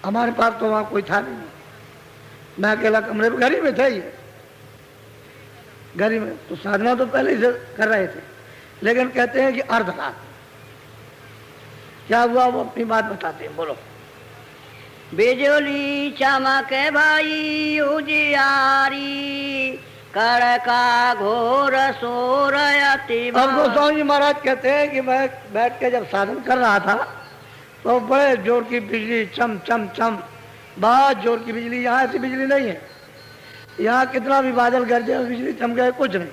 हमारे पास तो वहाँ कोई था नहीं, मैं अकेला कमरे में, घर ही में था ये, घर ही में। तो साधना तो पहले ही से कर रहे थे, लेकिन कहते हैं कि अर्धरात क्या हुआ वो अपनी बात बताते हैं। बोलो। बिजली चमके भाई उजियारी, कड़का घोर सोर अति। अब गोस्वामी जी महाराज कहते हैं कि मैं बैठ के जब साधन कर रहा था तो बड़े जोर की बिजली चम चम चम, बहुत जोर की बिजली। यहाँ ऐसी बिजली नहीं है, यहाँ कितना भी बादल गरजे बिजली चमके कुछ नहीं,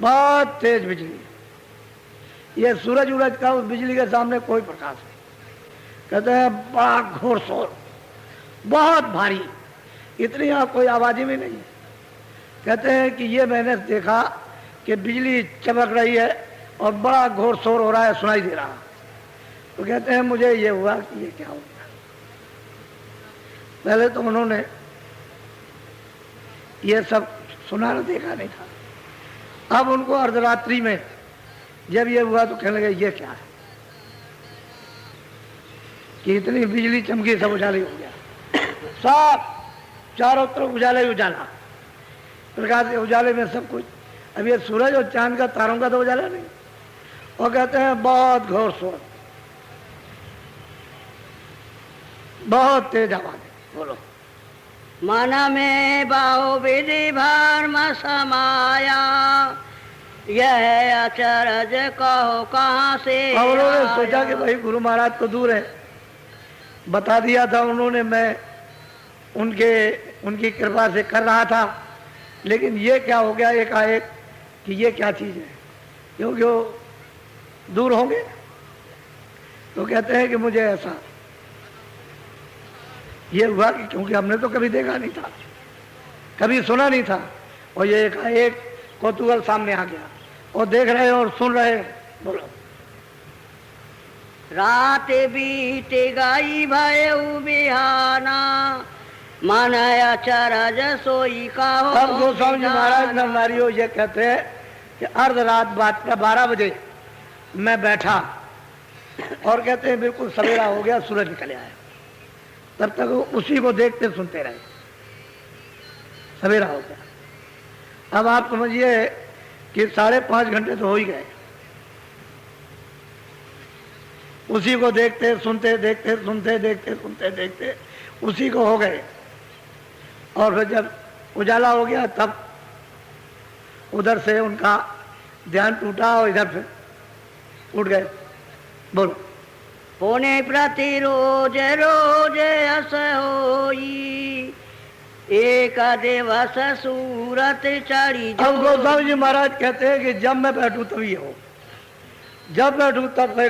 बहुत तेज बिजली। ये सूरज उरज का उस बिजली के सामने कोई प्रकाश नहीं। कहते हैं बड़ा घोर शोर, बहुत भारी, इतनी यहाँ कोई आवाज़ भी नहीं है। कहते हैं कि ये मैंने देखा कि बिजली चमक रही है और बड़ा घोर शोर हो रहा है, सुनाई दे रहा। तो कहते हैं मुझे ये हुआ कि ये क्या हो गया। पहले तो उन्होंने ये सब सुना न देखा नहीं था। अब उनको अर्धरात्रि में जब ये हुआ तो कहने लगे ये क्या है कि इतनी बिजली चमकी, सब उजाले हो गया, सब चारों तरफ उजाले उजाला, प्रकाश के उजाले में सब कुछ। अब ये सूरज और चांद का, तारों का तो उजाला नहीं। और कहते हैं बहुत घोर शोर, बहुत तेज आवाज। बोलो। मन में बाहु विधि भर्म समाया, यह अचरज कहो कहाँ से। और उन्होंने सोचा कि भाई गुरु महाराज तो दूर है, बता दिया था उन्होंने, मैं उनकी कृपा से कर रहा था, लेकिन ये क्या हो गया एकाएक कि ये क्या चीज़ है, क्योंकि वो दूर होंगे। तो कहते हैं कि मुझे ऐसा ये हुआ कि क्योंकि हमने तो कभी देखा नहीं था, कभी सुना नहीं था, और ये एकाएक कौतूहल सामने आ गया और देख रहे और सुन रहे। बोलो। रात बीत गई भयउ बिहाना, मन अचरज सोई कहो। अब गोस्वामी जी महाराज नर नारियों ये कहते हैं कि अर्धरात बात का 12 बजे मैं बैठा और कहते हैं बिल्कुल सवेरा हो गया, सूरज निकल आया, तब तक वो उसी को देखते सुनते रहे, सवेरा हो गया। अब आप समझिए कि 5.5 घंटे तो हो ही गए, उसी को देखते सुनते, देखते सुनते, देखते सुनते, देखते उसी को हो गए। और फिर जब उजाला हो गया तब उधर से उनका ध्यान टूटा और इधर फिर उठ गए। बोलो। पुणे प्रति रोज रोज अस होई, एक दिवस सूरत चढ़ी। अब गोस्वामी जी महाराज कहते हैं कि जब मैं बैठूं तभी हो, जब बैठूं तब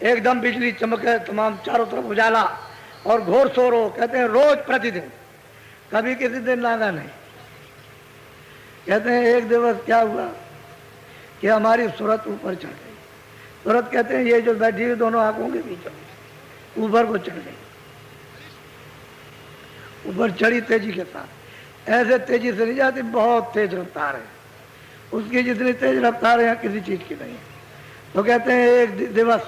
एकदम बिजली चमके, तमाम चारों तरफ उजाला और घोर शोर हो। कहते हैं रोज प्रतिदिन, कभी किसी दिन लाना नहीं। कहते हैं एक दिवस क्या हुआ कि हमारी सूरत ऊपर चढ़ गई। सूरत कहते हैं ये जो बैठी हुई दोनों आंखों के बीच में ऊपर को चढ़ गई, ऊपर चढ़ी तेजी के साथ। ऐसे तेजी से नहीं जाती, बहुत तेज रफ्तार है उसकी, जितनी तेज रफ्तार है यहाँ किसी चीज की नहीं। तो कहते हैं एक दिवस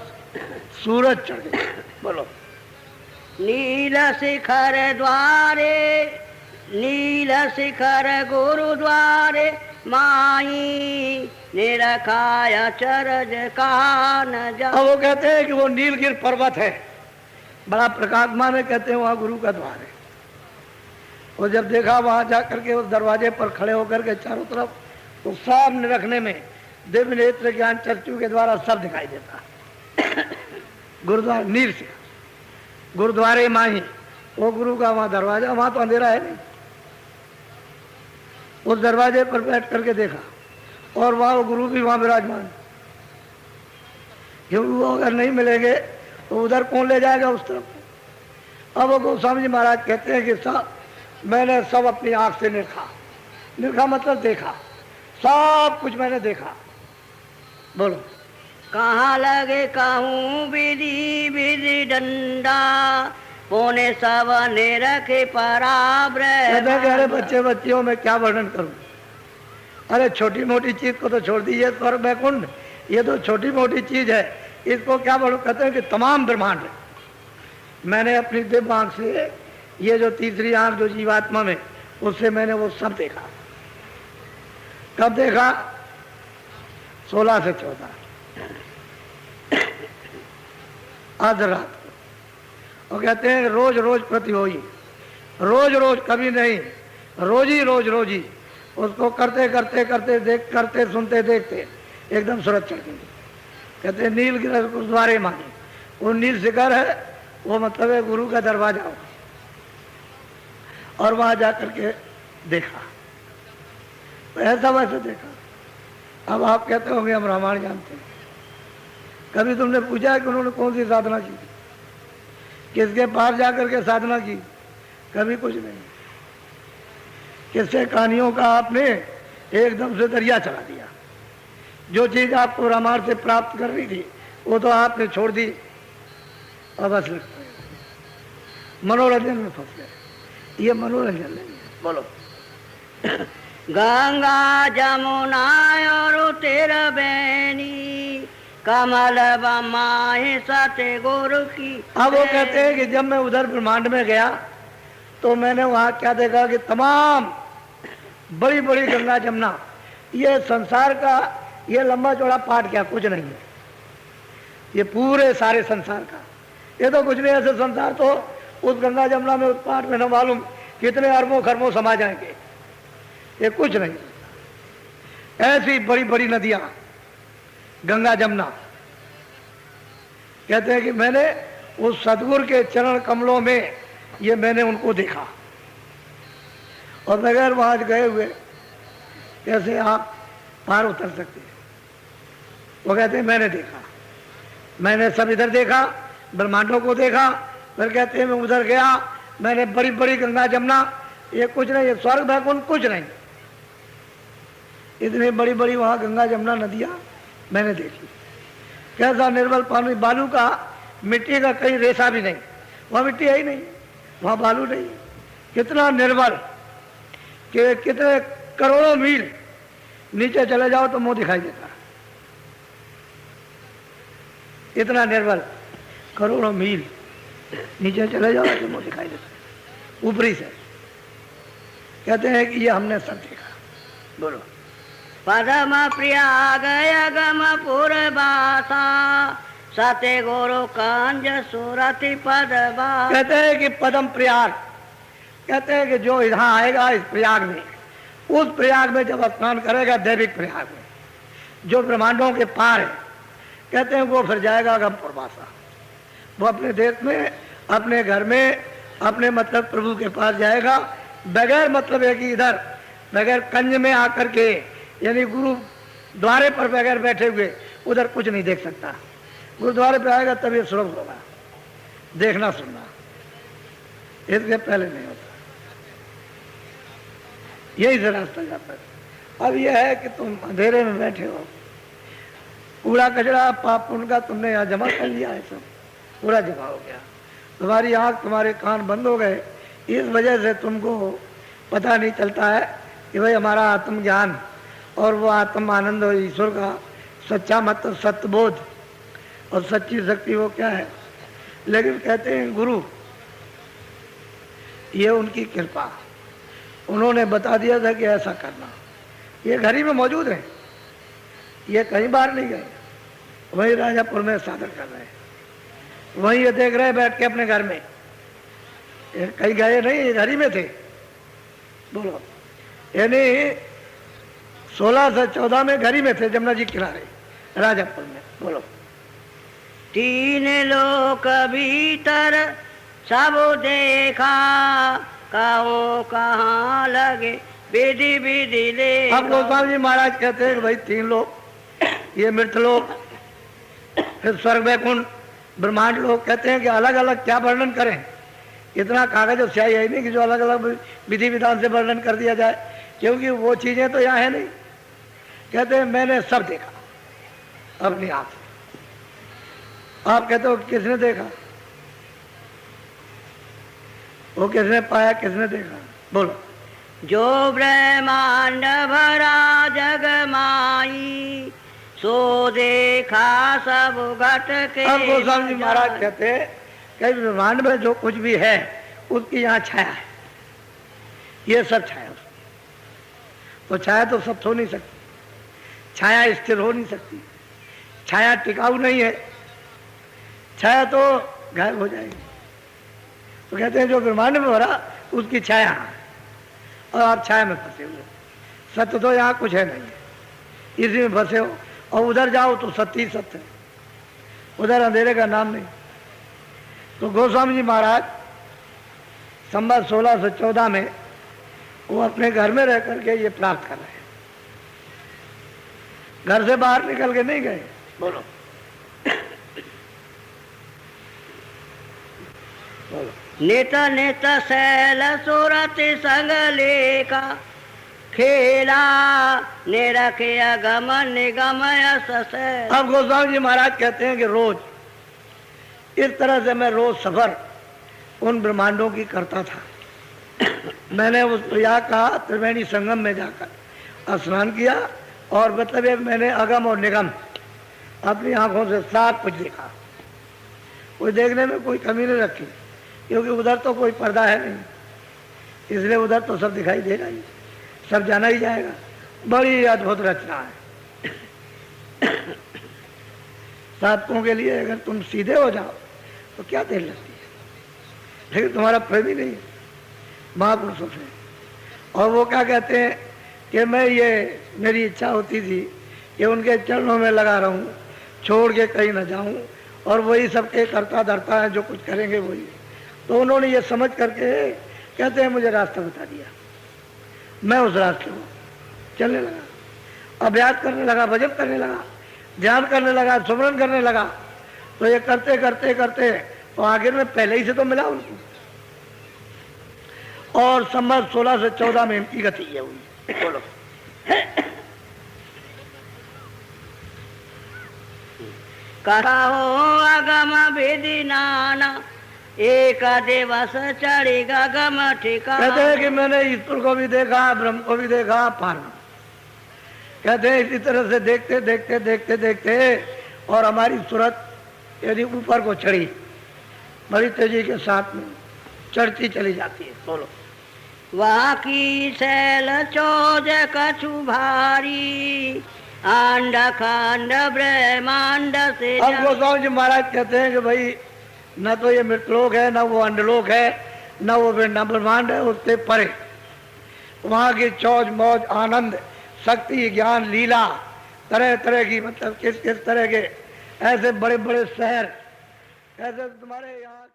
सूरज चढ़ गया। बोलो। नील शिखर द्वारे, नील शिखर गुरुद्वारे, माई निरखाय चरज कान जा। अब वो कहते हैं कि वो नीलगिर पर्वत है, बड़ा प्रकाशमान है, कहते हैं वहाँ गुरु का द्वार है। और जब देखा वहाँ जा करके उस दरवाजे पर खड़े होकर के चारों तरफ, तो सामने रखने में दिव्य नेत्र ज्ञान चक्षु के द्वारा सब दिखाई देता है। गुरुद्वारा नील से गुरुद्वारे माही, वो गुरु का वहाँ दरवाजा, वहाँ तो अंधेरा है नहीं। उस दरवाजे पर बैठ करके देखा और वहाँ वो गुरु भी वहाँ विराजमान, क्योंकि वो अगर नहीं मिलेंगे तो उधर कौन ले जाएगा उस तरफ। अब वो गोस्वामी जी महाराज कहते हैं कि साहब मैंने सब अपनी आंख से निरखा, निरखा मतलब देखा, सब कुछ मैंने देखा। बोलो। कहाँ लगे कहूँ विधि विधि डंडा, पौने सवने रखे पराब्र। अरे बच्चे बच्चियों में क्या वर्णन करूं, अरे छोटी मोटी चीज को तो छोड़ दीजिए, स्वर्ग वैकुंठ ये तो छोटी मोटी चीज है, इसको क्या बोलो। कहते हैं कि तमाम ब्रह्मांड है, मैंने अपनी दिव्य आंख से ये जो तीसरी आंख जो जीवात्मा में, उससे मैंने वो सब देखा। कब देखा? 16 से 14 आध रात को। और कहते हैं रोज रोज प्रति होई, रोज रोज कभी नहीं, रोज ही उसको करते करते करते देख करते सुनते देखते एकदम सूरत चढ़ गई। कहते हैं नील गिरह गुरुद्वारे मानी, वो नील शिखर है, वो मतलब है गुरु का दरवाजा हो। और वहां जाकर के देखा, ऐसा वैसे देखा। अब आप कहते होंगे हम रामायण जानते हैं, कभी तुमने पूछा है कि उन्होंने कौन सी साधना की, किसके पास जाकर के साधना की? कभी कुछ नहीं। किससे कहानियों का आपने एकदम से दरिया चला दिया। जो चीज आपको रामायण से प्राप्त करनी थी वो तो आपने छोड़ दी और बस मनोरंजन में फंस गए। ये मनोरंजन नहीं है। बोलो। गंगा जमुना और तेरा बैनी कमल बमाए सते गुरु की। अब वो कहते हैं कि जब मैं उधर ब्रह्मांड में गया तो मैंने वहां क्या देखा कि तमाम बड़ी बड़ी गंगा जमुना, ये संसार का ये लंबा चौड़ा पाठ क्या कुछ नहीं है, ये पूरे सारे संसार का। ये तो कुछ नहीं, ऐसे संसार तो उस गंगा जमुना में, उस पाठ में न मालूम कितने अरबों खरबों समा जाएंगे, ये कुछ नहीं। ऐसी बड़ी बड़ी नदियां गंगा जमुना। कहते हैं कि मैंने उस सतगुरु के चरण कमलों में ये मैंने उनको देखा, और बगैर वहां गए हुए कैसे आप पार उतर सकते हैं? वो कहते हैं मैंने देखा, मैंने सब इधर देखा, ब्रह्मांडों को देखा। फिर कहते हैं मैं उधर गया, मैंने बड़ी बड़ी गंगा जमुना, ये कुछ नहीं, ये स्वर्ग बैकुंठ कुछ नहीं, इतनी बड़ी बड़ी वहां गंगा जमुना नदियां मैंने देखी। कैसा निर्मल पानी, बालू का, मिट्टी का कहीं रेशा भी नहीं, वहां मिट्टी है ही नहीं, वहां बालू नहीं। कितना निर्मल कि कितने करोड़ों मील नीचे चले जाओ तो मुंह दिखाई देता, इतना निर्मल। करोड़ों मील नीचे चले जाओ तो मुंह दिखाई देता ऊपरी से। कहते हैं कि ये हमने सब देखा। बोलो। पदम प्रयाग गम पूर्वासा सते गुरु कांज सुरति पदवा। कहते हैं कि पदम प्रयाग, कहते हैं कि जो यहाँ आएगा इस प्रयाग में, उस प्रयाग में जब स्नान करेगा, दैविक प्रयाग में जो ब्रह्मांडों के पार है, कहते हैं वो फिर जाएगा गम पूर्वासा। वो अपने देश में, अपने घर में, अपने मतलब प्रभु के पास जाएगा, बगैर मतलब है कि इधर बगैर कंज में आकर के, यानी गुरु द्वारे पर बगैर बैठे हुए उधर कुछ नहीं देख सकता। गुरुद्वारे पे आएगा तब ये सुलभ होगा, देखना सुनना, इसके पहले नहीं होता। यही से रास्ता जाता है। अब यह है कि तुम अंधेरे में बैठे हो, कूड़ा कचरा पाप पुण्य का तुमने यहाँ जमा कर लिया है, सब पूरा जमा हो गया। तुम्हारी आंख तुम्हारे कान बंद हो गए, इस वजह से तुमको पता नहीं चलता है कि भाई हमारा आत्मज्ञान और वो आत्म आनंद और ईश्वर का सच्चा मतलब सत्यबोध और सच्ची शक्ति वो क्या है। लेकिन कहते हैं गुरु, ये उनकी कृपा, उन्होंने बता दिया था कि ऐसा करना। ये घर ही में मौजूद है, ये कहीं बाहर नहीं गए, वही राजापुर में साधन कर रहे हैं, वही ये देख रहे बैठ के अपने घर में, कहीं गए नहीं, ये घर ही में थे। बोलो। यानी 16 से 14 में घर ही में थे, जमुना जी किनारे राजापुर में। बोलो। तीन लोक भीतर सब देखा, कहो कहाँ लगे विधि विधि ले। अब गोस्वामी जी महाराज कहते हैं कि भाई 3 लोग, ये मृतलोक, फिर स्वर्ग वैकुंठ, ब्रह्मांड लोग। कहते हैं कि अलग अलग क्या वर्णन करें, इतना कागज और स्याही है नहीं कि जो अलग अलग विधि विधान से वर्णन कर दिया जाए, क्योंकि वो चीजें तो यहाँ है नहीं। कहते हैं मैंने सब देखा अपनी आंख से। आप कहते हो किसने देखा, वो किसने पाया, किसने देखा? बोलो। जो ब्रह्मांड भरा जग माई, सो देखा सब घट के। अब गोस्वामी जी महाराज कहते हैं कि ब्रह्मांड में जो कुछ भी है उसकी यहाँ छाया है, ये सब छाया। तो छाया तो सब हो नहीं सकती, छाया स्थिर हो नहीं सकती, छाया टिकाऊ नहीं है, छाया तो गायब हो जाएगी। तो कहते हैं जो ब्रह्मांड में हो रहा उसकी छाया है और आप छाया में फंसे हुए। सत्य तो यहाँ कुछ है नहीं, इसी में फंसे हो। और उधर जाओ तो सत्य ही सत्य है, उधर अंधेरे का नाम नहीं। तो गोस्वामी जी महाराज संवत 1614 में वो अपने घर में रह करके ये प्राप्त कर रहे हैं, घर से बाहर निकल के नहीं गए। बोलो बोलो। नित नित शैल सुरति संग लेका खेला निरखे अगम निगम यश। अब गोस्वामी जी महाराज कहते हैं कि रोज इस तरह से मैं रोज सफर उन ब्रह्मांडों की करता था। मैंने उस प्रयाग का त्रिवेणी संगम में जाकर स्नान किया और मतलब ये मैंने अगम और निगम अपनी आंखों से सब कुछ देखा। कोई देखने में कोई कमी नहीं रखी, क्योंकि उधर तो कोई पर्दा है नहीं, इसलिए उधर तो सब दिखाई देगा ही, सब जाना ही जाएगा। बड़ी अद्भुत रचना है। साधकों के लिए अगर तुम सीधे हो जाओ तो क्या देर लगती है, लेकिन तुम्हारा प्रेम ही नहीं है महापुरुषों से। और वो क्या कहते हैं कि मैं ये मेरी इच्छा होती थी कि उनके चरणों में लगा रहूं, छोड़ के कहीं ना जाऊं, और वही सबके करता धरता है, जो कुछ करेंगे वही। तो उन्होंने ये समझ करके कहते हैं मुझे रास्ता बता दिया, मैं उस रास्ते को चलने लगा, अभ्यास करने लगा, भजन करने लगा, ध्यान करने लगा, सुमरन करने लगा। तो ये करते करते करते तो आखिर में पहले ही से तो मिला उनको, और संवत 16 से 14 में इनकी गति ये हुई। बोलो कहो अगम विधि नाना एक दिवस चढ़ी गगम ठिकाना। कहते हैं कि मैंने ईश्वर को भी देखा, ब्रह्म को भी देखा, पार। कहते हैं इसी तरह से देखते देखते देखते देखते और हमारी सूरत यदि ऊपर को चढ़ी, बड़ी तेजी के साथ में चढ़ती चली जाती है। बोलो वहाँ की शैल चोज कछु भारी अंड खंड ब्रह्मांड से। अब गोस्वामी जी महाराज कहते हैं कि भाई न तो ये मृतलोक है, न वो अंडलोक है, न वो ब्रह्मांड है, उससे परे वहाँ की चौज मौज आनंद शक्ति ज्ञान लीला तरह तरह की, मतलब किस किस तरह के ऐसे बड़े बड़े शहर, ऐसे तुम्हारे यहाँ